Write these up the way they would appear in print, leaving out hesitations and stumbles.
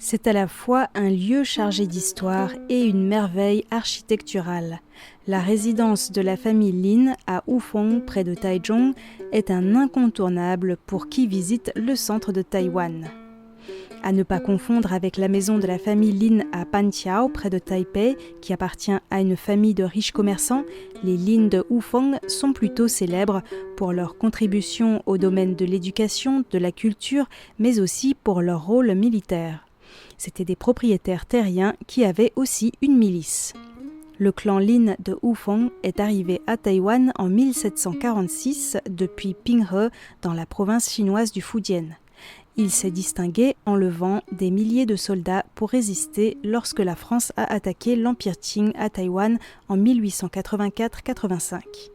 C'est à la fois un lieu chargé d'histoire et une merveille architecturale. La résidence de la famille Lin à Hufeng, près de Taichung, est un incontournable pour qui visite le centre de Taïwan. À ne pas confondre avec la maison de la famille Lin à Panqiao, près de Taipei, qui appartient à une famille de riches commerçants, les Lin de Hufeng sont plutôt célèbres pour leur contribution au domaine de l'éducation, de la culture, mais aussi pour leur rôle militaire. C'étaient des propriétaires terriens qui avaient aussi une milice. Le clan Lin de Hufeng est arrivé à Taïwan en 1746 depuis Pinghe, dans la province chinoise du Fujian. Il s'est distingué en levant des milliers de soldats pour résister lorsque la France a attaqué l'Empire Qing à Taïwan en 1884-85.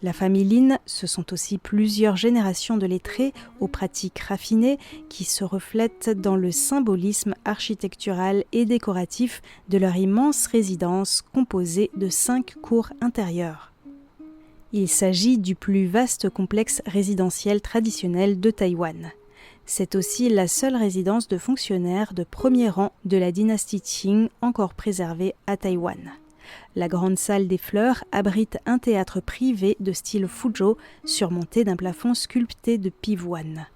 La famille Lin, ce sont aussi plusieurs générations de lettrés aux pratiques raffinées qui se reflètent dans le symbolisme architectural et décoratif de leur immense résidence composée de 5 cours intérieures. Il s'agit du plus vaste complexe résidentiel traditionnel de Taïwan. C'est aussi la seule résidence de fonctionnaires de premier rang de la dynastie Qing encore préservée à Taïwan. La grande salle des fleurs abrite un théâtre privé de style Fuzhou surmonté d'un plafond sculpté de pivoine.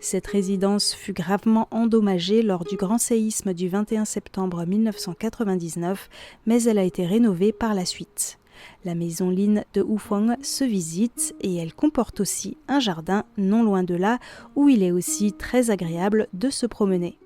Cette résidence fut gravement endommagée lors du grand séisme du 21 septembre 1999, mais elle a été rénovée par la suite. La maison Lin de Hufeng se visite et elle comporte aussi un jardin non loin de là où il est aussi très agréable de se promener.